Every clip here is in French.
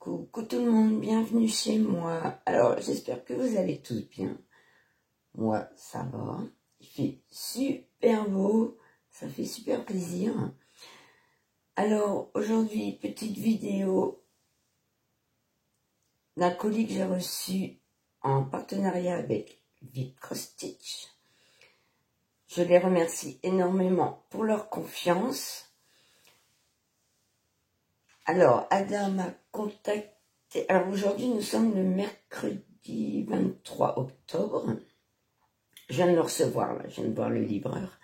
Coucou tout le monde, bienvenue chez moi. Alors, j'espère que vous allez tous bien. Moi, ça va. Il fait super beau, ça fait super plaisir. Alors, aujourd'hui, petite vidéo d'un colis que j'ai reçu en partenariat avec Vip Cross Stitch. Je les remercie énormément pour leur confiance. Alors, Ada m'a contacté. Alors, aujourd'hui, nous sommes le mercredi 23 octobre. Je viens de le recevoir, là. Je viens de voir le livreur.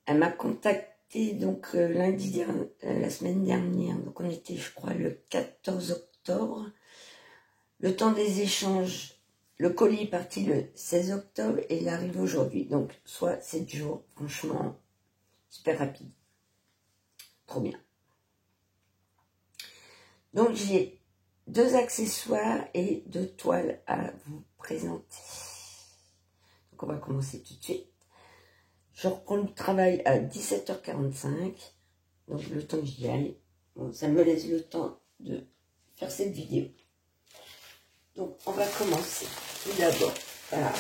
Elle m'a contacté, donc, lundi dernier, la semaine dernière. Donc, on était, je crois, le 14 octobre. Le temps des échanges, le colis est parti le 16 octobre et il arrive aujourd'hui. Donc, soit 7 jours. Franchement, super rapide. Trop bien. Donc, j'ai 2 accessoires et 2 toiles à vous présenter. Donc, on va commencer tout de suite. Je reprends le travail à 17h45. Donc, le temps que j'y aille. Bon, ça me laisse le temps de faire cette vidéo. Donc, on va commencer tout d'abord par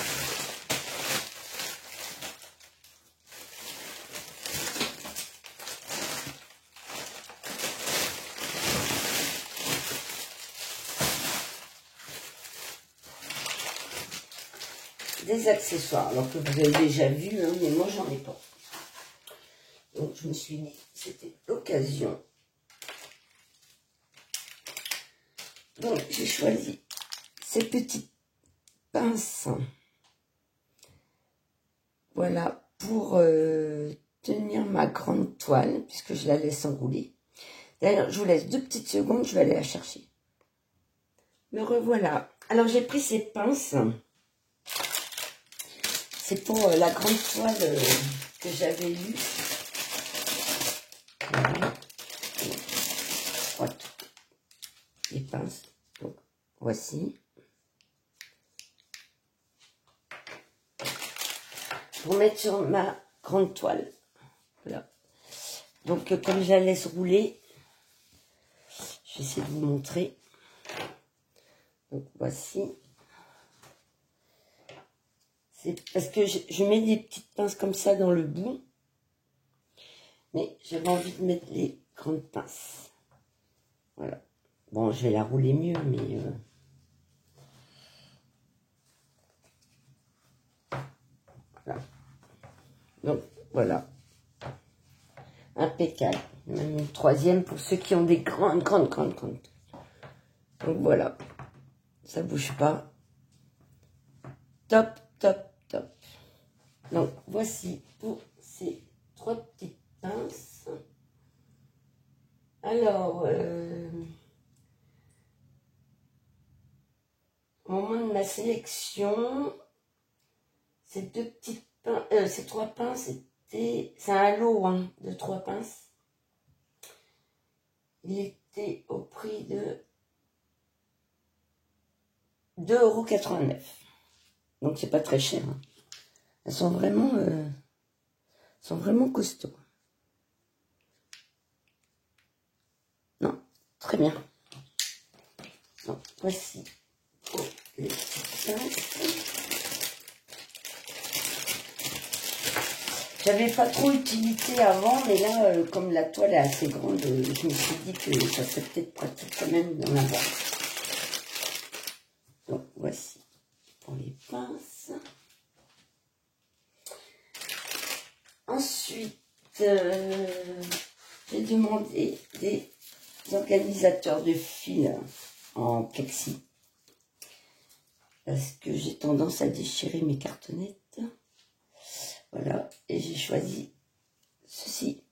des accessoires, alors que vous avez déjà vu, hein, mais moi j'en ai pas. Donc je me suis dit, c'était l'occasion. Donc j'ai choisi ces petites pinces. Voilà, pour tenir ma grande toile, puisque je la laisse enrouler. D'ailleurs, je vous laisse 2 petites secondes, je vais aller la chercher. Me revoilà. Alors j'ai pris ces pinces. C'est pour la grande toile que j'avais eue. Voilà. Les pinces. Donc, voici. Pour mettre sur ma grande toile. Voilà. Donc, comme je la laisse rouler, je vais essayer de vous montrer. Donc, voici. C'est parce que je mets des petites pinces comme ça dans le bout. Mais j'avais envie de mettre les grandes pinces. Voilà. Bon, je vais la rouler mieux, mais... Voilà. Donc, voilà. Impeccable. Même une 3e pour ceux qui ont des grandes. Donc, voilà. Ça bouge pas. Top, top, top. Donc, voici pour ces 3 petites pinces. Alors, au moment de ma sélection, ces 2 petites pinces, ces 3 pinces, c'est un lot hein, de 3 pinces. Il était au prix de 2,89 €. Donc, c'est pas très cher. Hein. Elles sont vraiment costauds. Non, très bien. Donc, voici pour les petites pinces. J'avais pas trop utilisé avant, mais là, comme la toile est assez grande, je me suis dit que ça serait peut-être pratique quand même d'en avoir. Donc, voici pour les pinces. Ensuite, j'ai demandé des organisateurs de fils en plexi. Parce que j'ai tendance à déchirer mes cartonnettes. Voilà, et j'ai choisi ceci.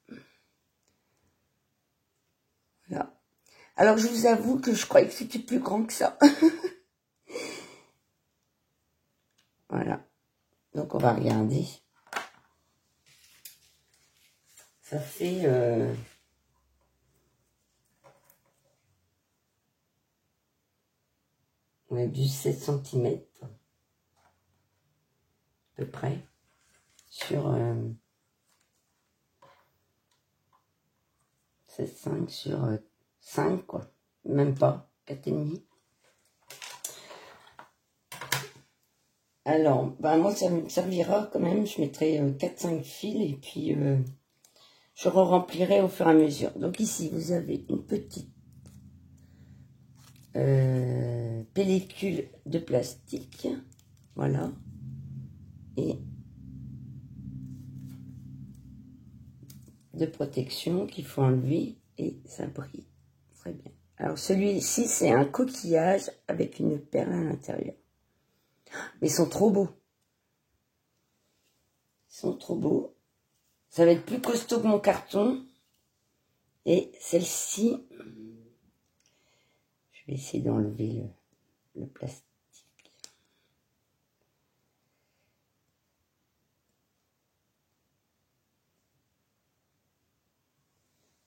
Voilà. Alors, je vous avoue que je croyais que c'était plus grand que ça. Voilà. Donc, on va regarder. Ça fait... ouais, du 7 cm. À peu près. Sur... 7,5 sur 5 quoi, même pas, 4,5. Alors, bah moi ça me servira quand même, je mettrai 4-5 fils et puis je remplirai au fur et à mesure. Donc ici vous avez une petite pellicule de plastique, voilà, et de protection qu'il faut enlever et ça brille très bien. Alors celui-ci c'est un coquillage avec une perle à l'intérieur. Mais ils sont trop beaux. Ils sont trop beaux. Ça va être plus costaud que mon carton. Et celle-ci, je vais essayer d'enlever le plastique.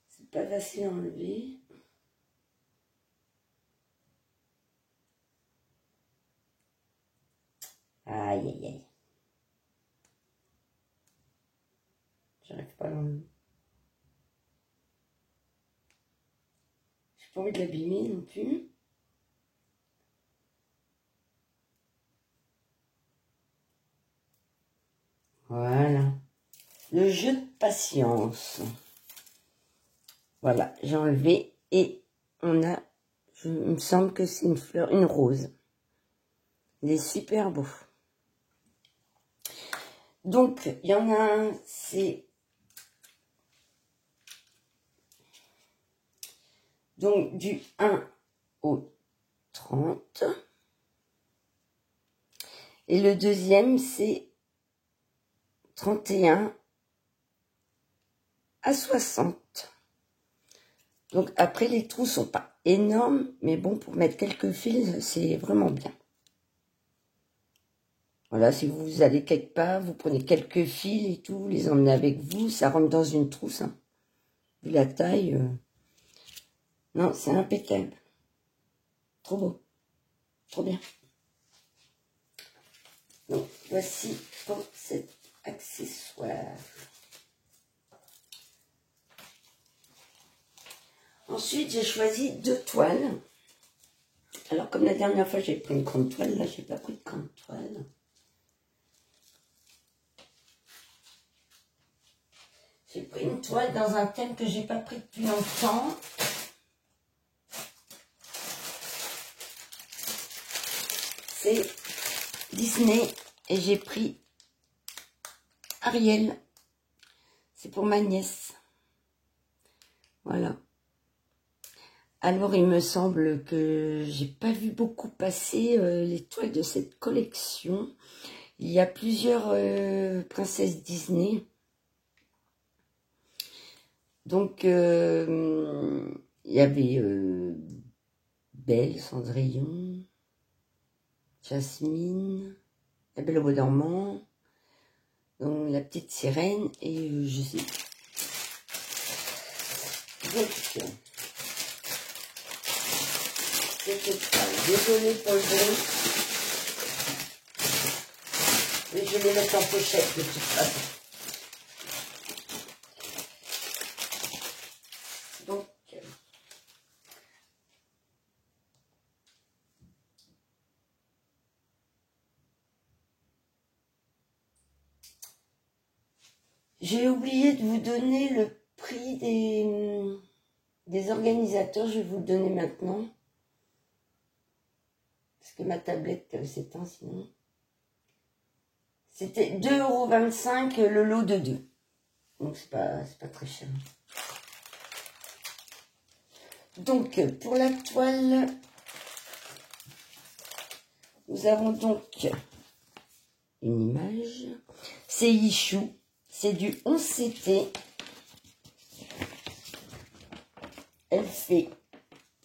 C'est pas facile à enlever. Aïe, aïe, aïe. J'arrive pas à l'enlever. J'ai pas envie de l'abîmer non plus. Voilà. Le jeu de patience. Voilà, j'ai enlevé et on a, il me semble que c'est une fleur, une rose. Il est super beau. Donc, il y en a un, c'est donc du 1 au 30. Et le deuxième, c'est 31 à 60. Donc après, les trous sont pas énormes, mais bon, pour mettre quelques fils, c'est vraiment bien. Voilà, si vous allez quelque part, vous prenez quelques fils et tout, vous les emmenez avec vous, ça rentre dans une trousse. Hein. Vu la taille, non, c'est impeccable. Trop beau. Trop bien. Donc, voici pour cet accessoire. Ensuite, j'ai choisi 2 toiles. Alors, comme la dernière fois, j'ai pris une grande toile, là, j'ai pas pris de grande toile. J'ai pris une toile dans un thème que j'ai pas pris depuis longtemps. C'est Disney et j'ai pris Ariel. C'est pour ma nièce. Voilà. Alors, il me semble que j'ai pas vu beaucoup passer les toiles de cette collection. Il y a plusieurs princesses Disney. Donc, il y avait Belle, Cendrillon, Jasmine, La Belle au Bois dormant, donc la petite sirène et je sais pas. Donc, désolée pour le bruit, mais je vais les mettre en pochette de toute façon. Donc, j'ai oublié de vous donner le prix des organisateurs, je vais vous le donner maintenant. Parce que ma tablette s'éteint sinon. C'était 2,25 € le lot de 2. Donc c'est pas très cher. Donc pour la toile, nous avons donc une image. C'est Yichou. C'est du 11 CT. Elle fait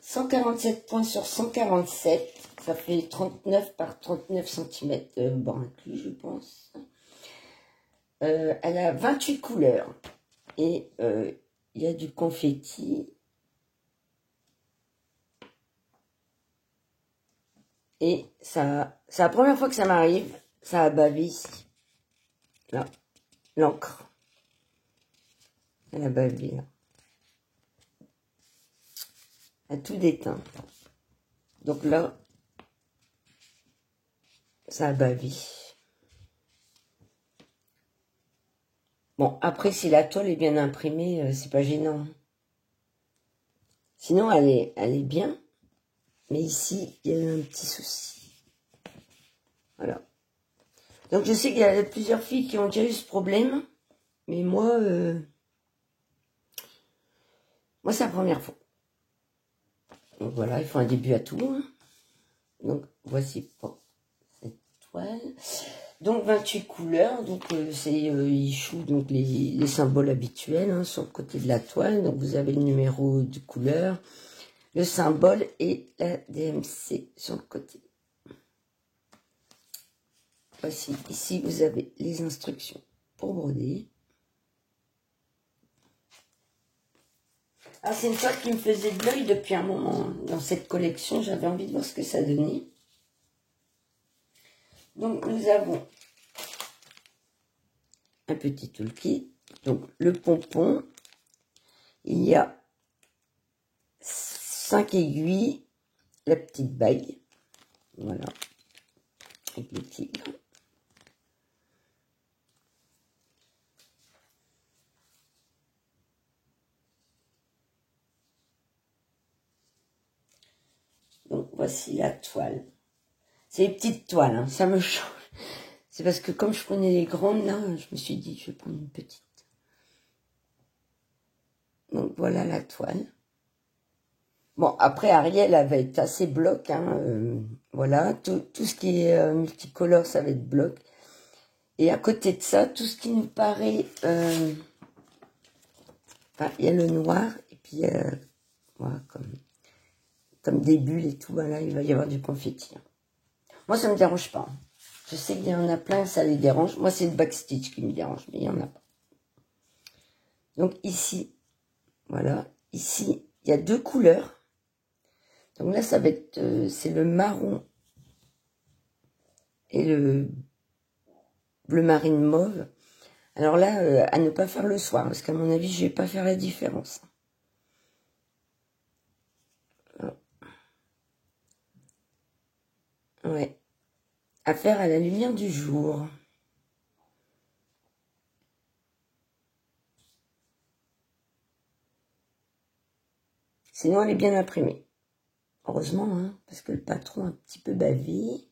147 points sur 147. Ça fait 39 par 39 cm, bon inclus, je pense. Elle a 28 couleurs. Et il y a du confetti. Et ça, c'est la première fois que ça m'arrive. Ça a bavé ici. Là, l'encre. Elle a bavé là. à tout déteindre. Donc là, ça a bavé. Bon, après, si la toile est bien imprimée, c'est pas gênant. Sinon, elle est bien. Mais ici, il y a un petit souci. Voilà. Donc, je sais qu'il y a plusieurs filles qui ont déjà eu ce problème. Mais moi, c'est la première fois. Donc, voilà, il faut un début à tout. Hein. Donc, voici pour cette toile. Donc, 28 couleurs. Donc, il choue donc, les symboles habituels hein, sur le côté de la toile. Donc, vous avez le numéro de couleur, le symbole et la DMC sur le côté. Voici, ici, vous avez les instructions pour broder. Ah, c'est une toile qui me faisait de l'œil depuis un moment. Dans cette collection, j'avais envie de voir ce que ça donnait. Donc, nous avons un petit toolkit. Donc, le pompon. Il y a 5 aiguilles. La petite bague. Voilà. Avec le tigre. Donc, voici la toile. C'est les petites toiles, hein, ça me change. C'est parce que comme je prenais les grandes, là, je me suis dit, je vais prendre une petite. Donc, voilà la toile. Bon, après, Ariel, elle va être assez bloc. Hein, voilà, tout ce qui est multicolore, ça va être bloc. Et à côté de ça, tout ce qui nous paraît... enfin, il y a le noir, et puis voilà, comme des bulles et tout, voilà, il va y avoir du confetti. Moi, ça ne me dérange pas. Je sais qu'il y en a plein, ça les dérange. Moi, c'est le backstitch qui me dérange, mais il n'y en a pas. Donc ici, voilà, ici, il y a 2 couleurs. Donc là, ça va être, c'est le marron et le bleu marine mauve. Alors là, à ne pas faire le soir, parce qu'à mon avis, je vais pas faire la différence. Ouais. À faire à la lumière du jour. Sinon, elle est bien imprimée. Heureusement, hein, parce que le patron a un petit peu bavé.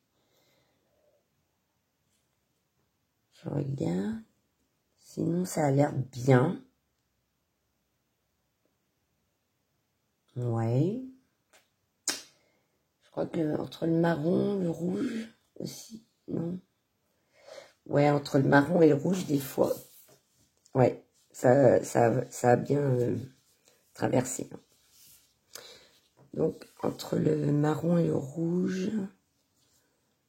Je regarde. Sinon, ça a l'air bien. Ouais. Je crois que entre le marron, le rouge aussi, non? Ouais, entre le marron et le rouge, des fois. Ouais, ça a bien traversé. Donc, entre le marron et le rouge,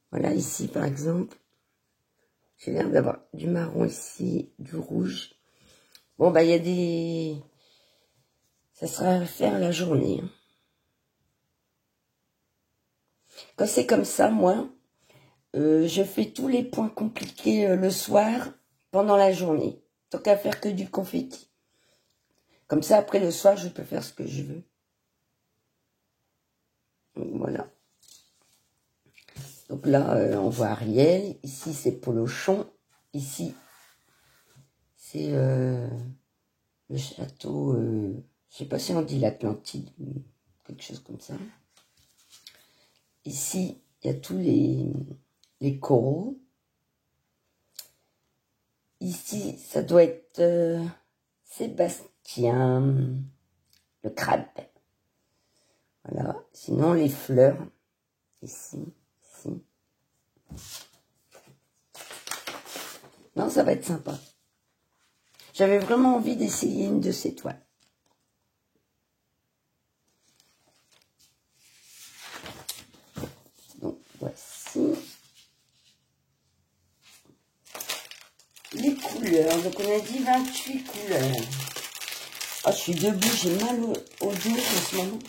voilà, ici, par exemple, j'ai l'air d'avoir du marron ici, du rouge. Bon, bah, il y a des... Ça sera à faire la journée. Quand c'est comme ça, moi, je fais tous les points compliqués le soir, pendant la journée. Tant qu'à faire que du confetti. Comme ça, après le soir, je peux faire ce que je veux. Donc, voilà. Donc là, on voit Ariel. Ici, c'est Polochon. Ici, c'est le château... je sais pas si on dit l'Atlantide ou quelque chose comme ça. Ici, il y a tous les coraux. Ici, ça doit être Sébastien, le crabe. Voilà. Sinon, les fleurs, ici. Non, ça va être sympa. J'avais vraiment envie d'essayer une de ces toiles. Donc, voici les couleurs. Donc, on a dit 28 couleurs. Ah, je suis debout, j'ai mal au dos en ce moment.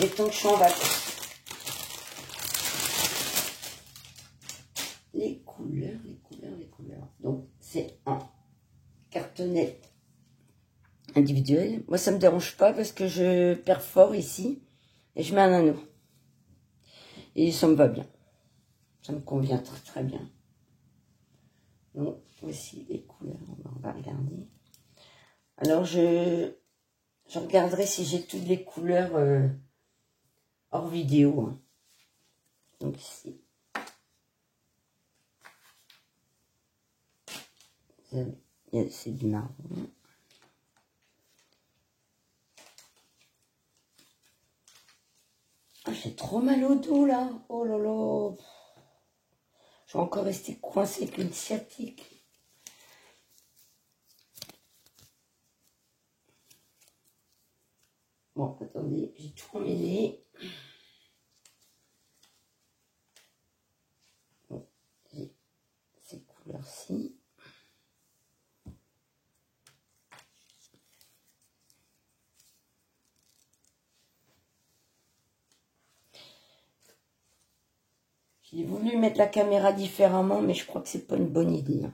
Et tant que je suis en vacances. Les couleurs. Donc, c'est un cartonnet individuel. Moi, ça me dérange pas parce que je perfore ici. Et je mets un anneau. Et ça me va bien. Ça me convient très très bien. Donc, voici les couleurs. On va regarder. Alors, je regarderai si j'ai toutes les couleurs hors vidéo. Hein. Donc, ici. C'est du marron. Ah, j'ai trop mal au dos, là. Oh là là. Je vais encore rester coincée avec une sciatique. Bon, attendez, j'ai tout emmêlé. Bon, j'ai ces couleurs-ci. J'ai voulu mettre la caméra différemment, mais je crois que c'est pas une bonne idée. Hein.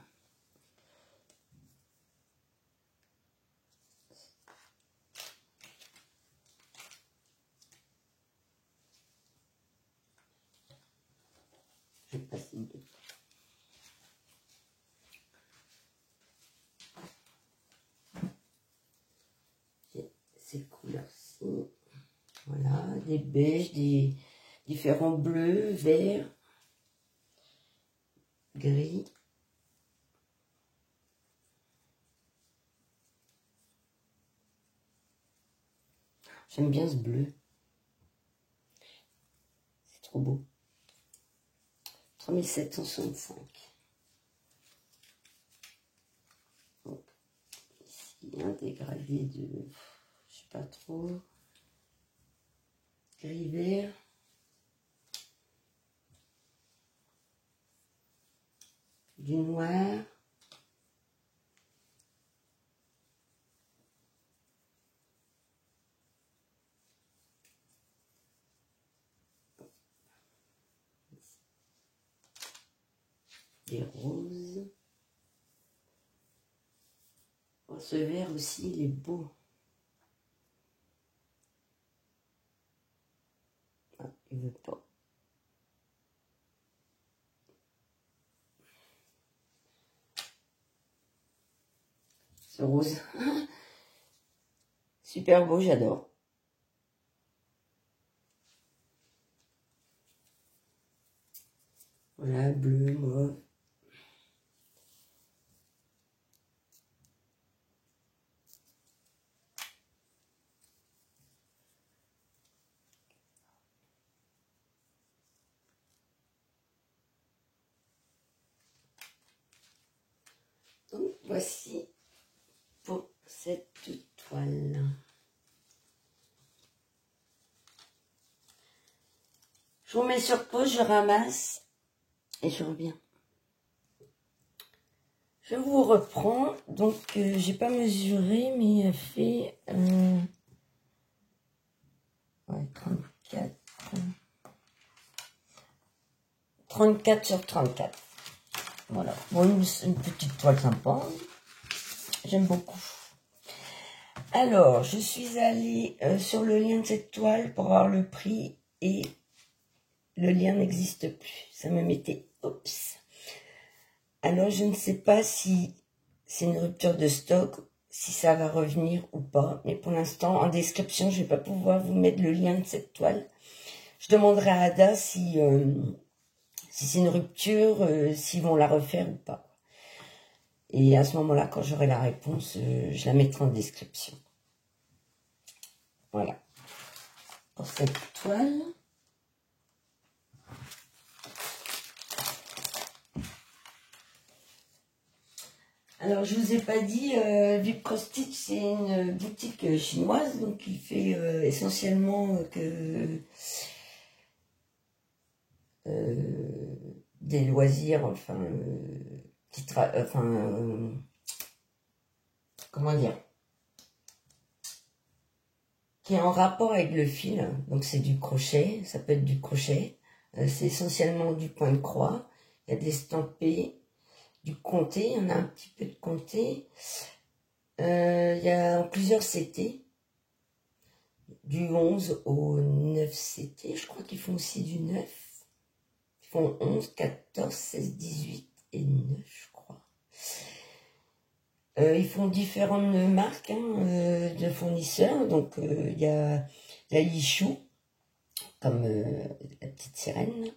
Je vais passer deux. J'ai ces couleurs-ci. Voilà, des beiges, des différents bleus, verts, gris. J'aime bien ce bleu. C'est trop beau. 3765. Donc, ici, un dégradé de, je sais pas trop, gris vert. Du noir. Des roses. Oh, ce vert aussi, il est beau. Ah, il veut pas. Ce rose. Super beau, j'adore. Voilà, bleu, mauve. Donc, voici pour cette toile. Je vous mets sur pause, je ramasse et je reviens. Je vous reprends. Donc, j'ai pas mesuré, mais elle fait ouais, 34 sur 34. Voilà. Bon, une petite toile sympa. J'aime beaucoup. Alors, je suis allée sur le lien de cette toile pour avoir le prix et le lien n'existe plus. Ça me mettait... Oups. Alors, je ne sais pas si c'est une rupture de stock, si ça va revenir ou pas. Mais pour l'instant, en description, je ne vais pas pouvoir vous mettre le lien de cette toile. Je demanderai à Ada si c'est une rupture, s'ils vont la refaire ou pas. Et à ce moment-là, quand j'aurai la réponse, je la mettrai en description. Voilà. Pour cette toile. Alors, je vous ai pas dit, Vip Cross Stitch, c'est une boutique chinoise, donc il fait essentiellement que des loisirs, enfin, comment dire, qui est en rapport avec le fil. Donc, c'est du crochet, ça peut être du crochet. C'est essentiellement du point de croix. Il y a des stampés, du comté, il y en a un petit peu de comté. Il y a plusieurs CT. Du 11 au 9 CT. Je crois qu'ils font aussi du 9. Ils font 11, 14, 16, 18 et 9, je crois. Ils font différentes marques de fournisseurs. Donc, il y a la Lichou, comme la petite sirène.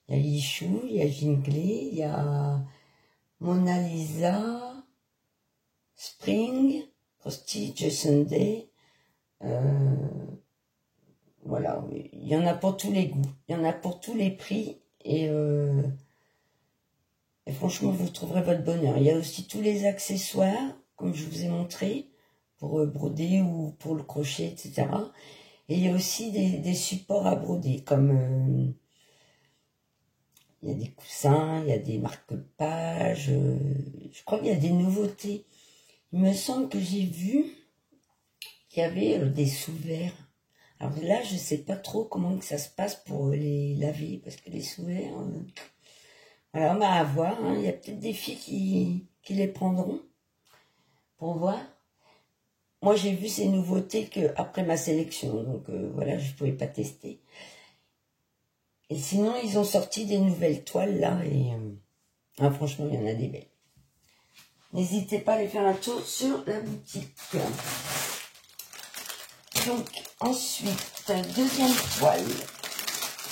Il y a Lichou, il y a Ginglé, il y a Mona Lisa, Spring, Prestige, Sunday. Voilà, il y en a pour tous les goûts. Il y en a pour tous les prix. Et franchement, vous trouverez votre bonheur. Il y a aussi tous les accessoires, comme je vous ai montré, pour broder ou pour le crochet, etc. Et il y a aussi des supports à broder, comme il y a des coussins, il y a des marque-pages. Je crois qu'il y a des nouveautés. Il me semble que j'ai vu qu'il y avait des sous-verres. Alors là, je ne sais pas trop comment que ça se passe pour les laver, parce que les sous-verres... Alors, on va voir, hein. Il y a peut-être des filles qui les prendront pour voir. Moi, j'ai vu ces nouveautés qu'après ma sélection, donc voilà, je ne pouvais pas tester. Et sinon, ils ont sorti des nouvelles toiles, là, et franchement, il y en a des belles. N'hésitez pas à aller faire un tour sur la boutique. Donc, ensuite, deuxième toile.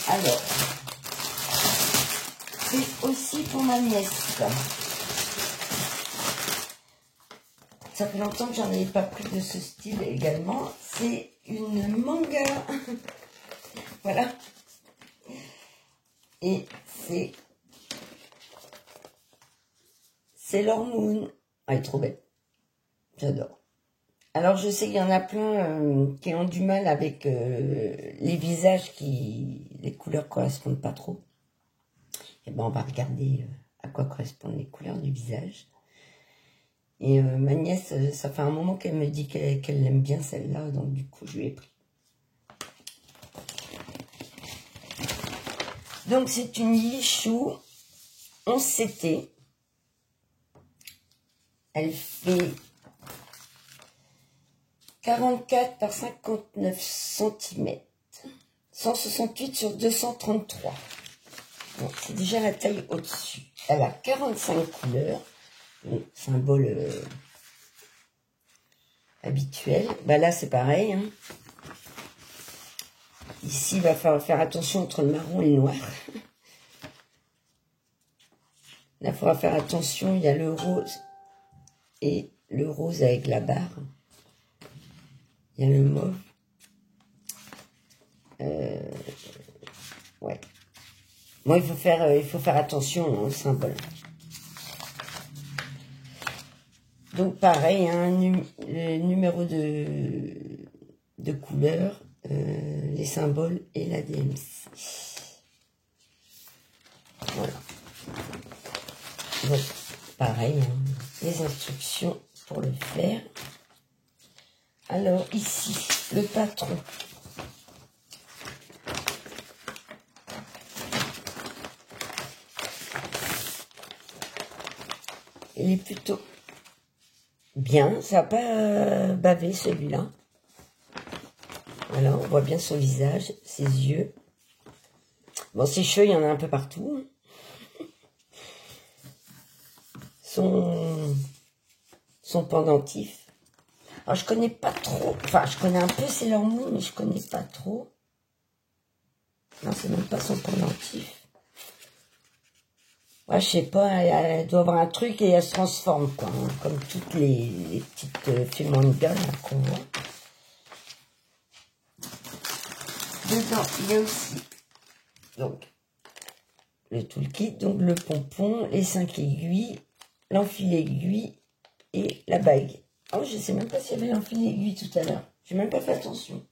Alors... c'est aussi pour ma nièce. Ça fait longtemps que j'en avais pas pris de ce style également. C'est une manga. Voilà. Et c'est Sailor Moon. Elle est trop belle. J'adore. Alors je sais qu'il y en a plein qui ont du mal avec les visages les couleurs correspondent pas trop. Et ben on va regarder à quoi correspondent les couleurs du visage. Et ma nièce, ça fait un moment qu'elle me dit qu'elle aime bien celle-là, donc du coup je lui ai pris. Donc c'est une Lichou 11 CT. Elle fait 44 par 59 cm. 168 sur 233. Bon, c'est déjà la taille au-dessus. Elle a 45 couleurs. Le symbole habituel. Bah là, c'est pareil. Hein. Ici, il va falloir faire attention entre le marron et le noir. Là, il faudra faire attention. Il y a le rose et le rose avec la barre. Il y a le mauve. Ouais. Moi, il faut faire attention au symbole. Donc, pareil, hein, le numéro de couleur, les symboles et la DMC. Voilà. Donc, pareil, hein, les instructions pour le faire. Alors, ici, le patron. Il est plutôt bien. Ça n'a pas bavé, celui-là. Voilà, on voit bien son visage, ses yeux. Bon, ses cheveux, il y en a un peu partout. Son pendentif. Alors, je connais pas trop. Enfin, je connais un peu Sailor Moon, mais je connais pas trop. Non, c'est même pas son pendentif. Ouais, je sais pas, elle doit avoir un truc et elle se transforme, quoi. Hein, comme toutes les petites films manga qu'on voit. Dedans, il y a aussi donc le toolkit, donc le pompon, les 5 aiguilles, l'enfil aiguille et la bague. Oh, je sais même pas s'il y avait l'enfil aiguille tout à l'heure. J'ai même pas fait attention.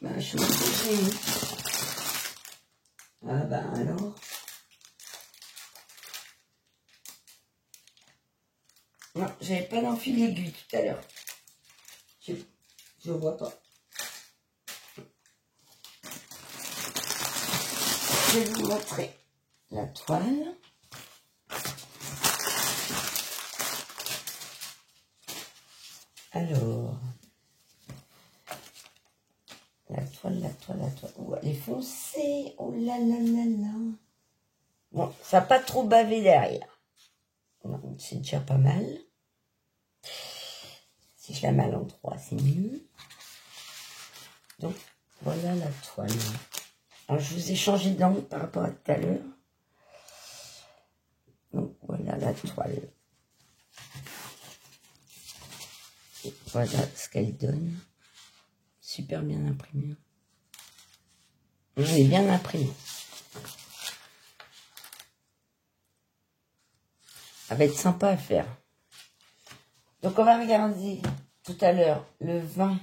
Bah, je suis obligée. Ah bah alors. Non, j'avais pas d'enfil aiguille tout à l'heure. Je vois pas. Je vais vous montrer la toile. Alors, la toile. Ouh, elle est foncée. Oh là là là là. Bon, ça n'a pas trop bavé derrière. C'est déjà pas mal. Si je la mets à l'endroit, c'est mieux. Donc, voilà la toile. Alors, je vous ai changé d'angle par rapport à tout à l'heure. Donc, voilà la toile. Et voilà ce qu'elle donne. Super bien imprimé. On est bien imprimé. Ça va être sympa à faire. Donc, on va regarder tout à l'heure le vin.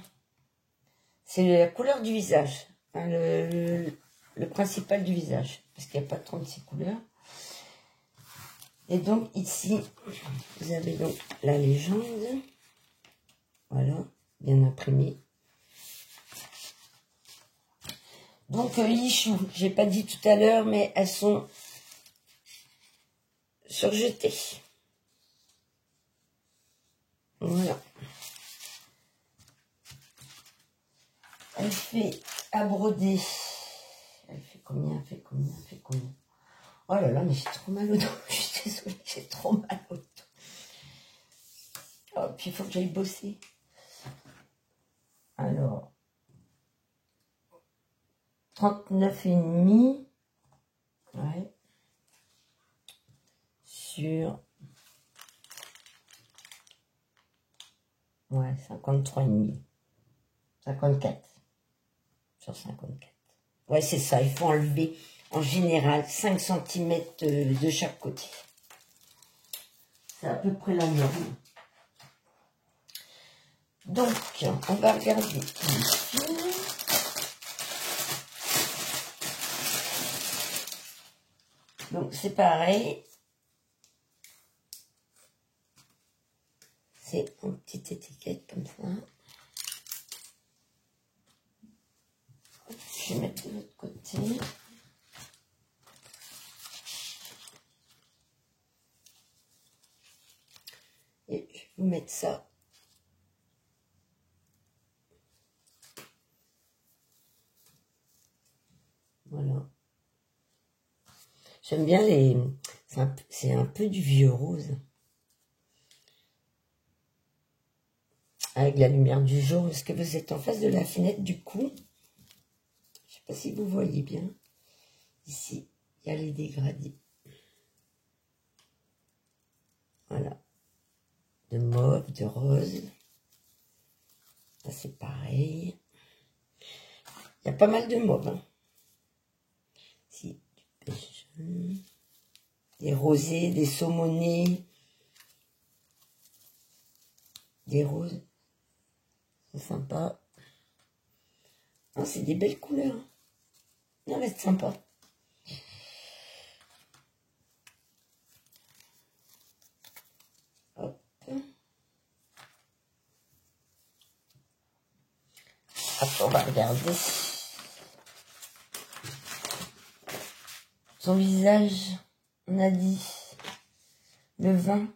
C'est la couleur du visage. Hein, le principal du visage. Parce qu'il n'y a pas 36 couleurs. Et donc, ici, vous avez donc la légende. Voilà, bien imprimé. Donc, les choux, j'ai pas dit tout à l'heure, mais elles sont surjetées. Voilà. Elle fait à broder. Elle fait combien? Oh là là, mais j'ai trop mal au dos. Je suis désolée, j'ai trop mal au dos. Oh, puis il faut que j'aille bosser. Alors, 39,5. Ouais. Sur... Ouais, 53,5. 54. Sur 54. Ouais, c'est ça. Il faut enlever, en général, 5 cm de chaque côté. C'est à peu près la norme. Donc, on va regarder ici. Donc, c'est pareil. C'est une petite étiquette comme ça. Je vais mettre de l'autre côté. Et je vais vous mettre ça. Voilà. J'aime bien les... C'est un peu du vieux rose. Avec la lumière du jour. Est-ce que vous êtes en face de la fenêtre du coup? Je ne sais pas si vous voyez bien. Ici, il y a les dégradés. Voilà. De mauve, de rose. Là, c'est pareil. Il y a pas mal de mauve. Hein. Ici, du pêche. Des rosés, des saumonés. Des roses. C'est sympa. Ah, c'est des belles couleurs. Non, mais c'est sympa. Hop. Après, on va regarder son visage. On a dit le 20.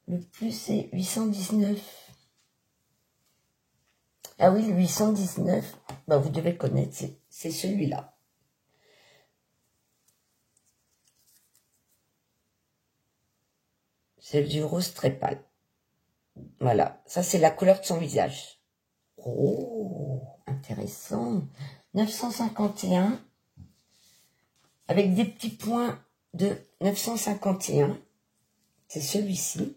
Le plus, c'est 819. Ah oui, le 819. Bah, vous devez connaître. C'est celui-là. C'est du rose très pâle. Voilà. Ça, c'est la couleur de son visage. Oh, intéressant. 951. Avec des petits points de 951. C'est celui-ci.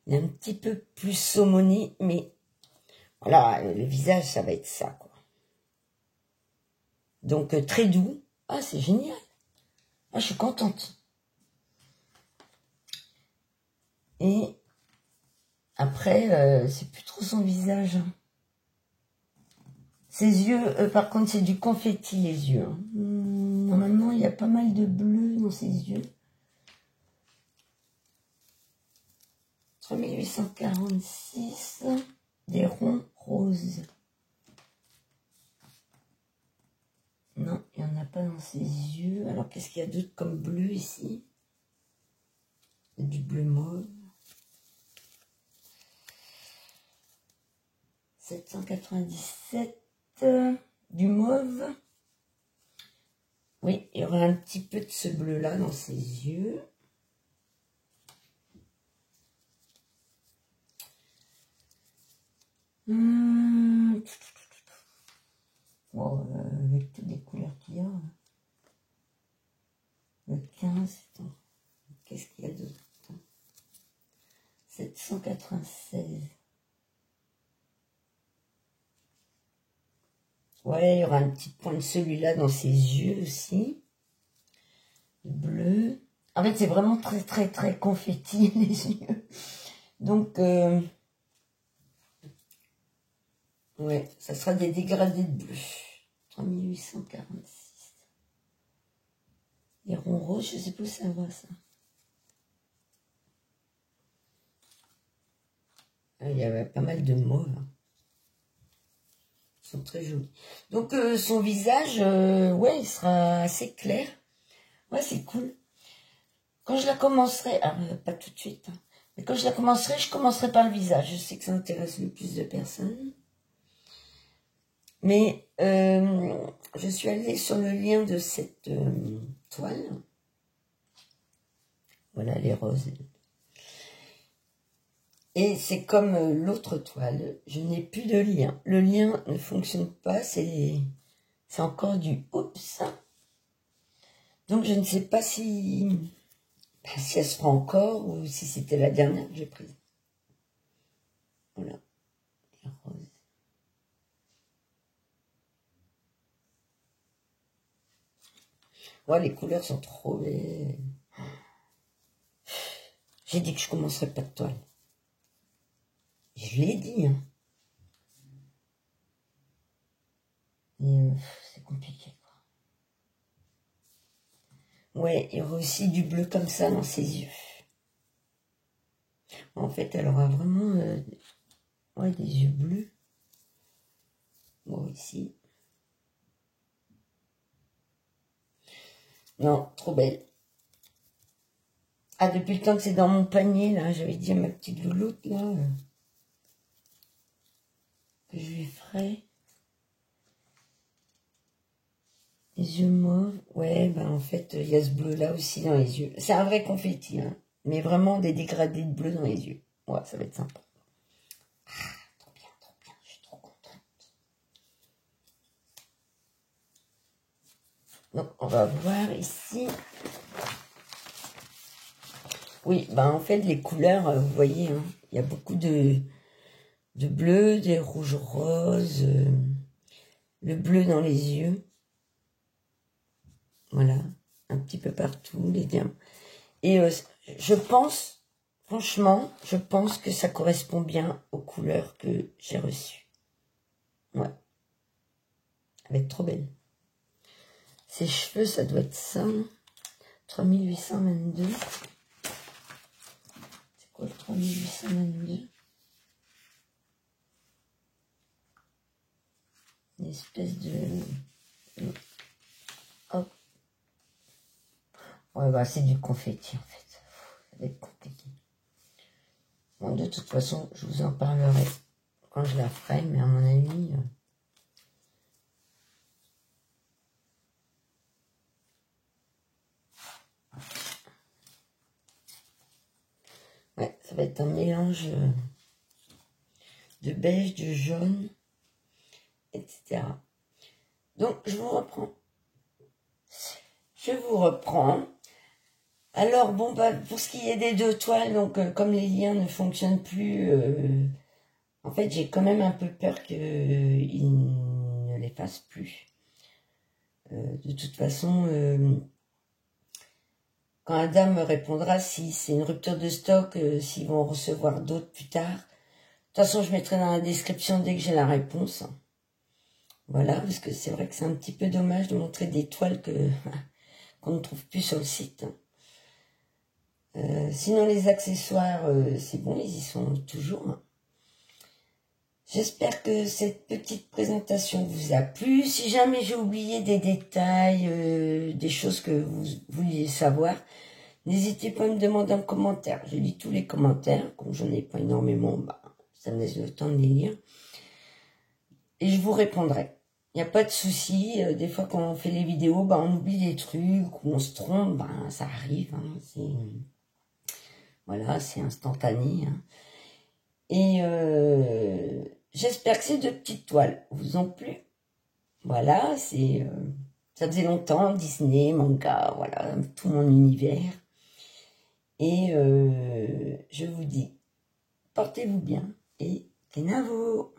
Il est un petit peu plus saumoné, mais voilà, le visage, ça va être ça, quoi. Donc, très doux. Ah, c'est génial. Ah, je suis contente. Et après, c'est plus trop son visage. Ses yeux, par contre, c'est du confetti, les yeux. Normalement, il y a pas mal de bleu dans ses yeux. 3846, des ronds roses. Non, il n'y en a pas dans ses yeux. Alors, qu'est-ce qu'il y a d'autre comme bleu ici? Du bleu mauve. 797 du mauve. Oui, il y aura un petit peu de ce bleu-là dans ses yeux. Bon, avec toutes les couleurs qu'il y a. Le 15, qu'est-ce qu'il y a d'autre? 796. Ouais, il y aura un petit point de celui-là dans ses yeux aussi. Le bleu. En fait, c'est vraiment très, très, très confetti, les yeux. Donc, ouais, ça sera des dégradés de bleu. 3846. Les ronds roses, je sais plus où ça va, ça. Il y avait pas mal de mauve. Ils sont très jolis. Donc, son visage, ouais, il sera assez clair. Ouais, c'est cool. Quand je la commencerai, pas tout de suite, hein, mais quand je la commencerai, je commencerai par le visage. Je sais que ça intéresse le plus de personnes. Mais je suis allée sur le lien de cette toile. Voilà, les roses. Et c'est comme l'autre toile, je n'ai plus de lien. Le lien ne fonctionne pas, c'est encore du oups. Donc je ne sais pas si elle se fera encore ou si c'était la dernière que j'ai prise. Voilà, les roses. Ouais, les couleurs sont trop belles. J'ai dit que je commencerais pas de toile. Je l'ai dit, hein. Mais c'est compliqué, quoi. Ouais, il y aura aussi du bleu comme ça dans ses yeux. En fait, elle aura vraiment ouais, des yeux bleus. Bon, ici. Non, trop belle. Ah, depuis le temps que c'est dans mon panier, là, j'avais dit à ma petite louloute, là, que je lui ferais. Les yeux mauves. Ouais, ben en fait, il y a ce bleu-là aussi dans les yeux. C'est un vrai confetti, hein. Mais vraiment des dégradés de bleu dans les yeux. Ouais, ça va être sympa. Ah, trop bien, je suis trop contente. Donc, on va voir ici. Oui, ben en fait, les couleurs, vous voyez, hein, il y a beaucoup de bleu, des rouges roses, le bleu dans les yeux. Voilà, un petit peu partout, les diamants. Et je pense, franchement, je pense que ça correspond bien aux couleurs que j'ai reçues. Ouais. Elle va être trop belle. Ses cheveux, ça doit être ça. 3822. C'est quoi le 3822? Une espèce de... Hop. Ouais, bah c'est du confetti, en fait. Ça va être compliqué. Bon, de toute façon, je vous en parlerai quand je la ferai, mais à mon avis... Ouais, ça va être un mélange de beige, de jaune, etc. Donc, je vous reprends. Alors, bon, bah, pour ce qui est des deux toiles, donc, comme les liens ne fonctionnent plus, en fait, j'ai quand même un peu peur qu'ils ne les fassent plus. De toute façon, quand Adam me répondra si c'est une rupture de stock, s'ils vont en recevoir d'autres plus tard. De toute façon, je mettrai dans la description dès que j'ai la réponse. Voilà, parce que c'est vrai que c'est un petit peu dommage de montrer des toiles qu'on ne trouve plus sur le site. Sinon, les accessoires, c'est bon, ils y sont toujours. J'espère que cette petite présentation vous a plu. Si jamais j'ai oublié des détails, des choses que vous vouliez savoir, n'hésitez pas à me demander en commentaire. Je lis tous les commentaires, comme j'en ai pas énormément, bah, ça me laisse le temps de les lire. et je vous répondrai. Il n'y a pas de souci. Des fois, quand on fait les vidéos, bah, on oublie des trucs, ou on se trompe, bah, ça arrive. Hein, voilà, c'est instantané. Hein. Et j'espère que ces 2 petites toiles vous ont plu. Voilà, ça faisait longtemps, Disney, manga, voilà, tout mon univers. Et je vous dis, portez-vous bien et kenavo.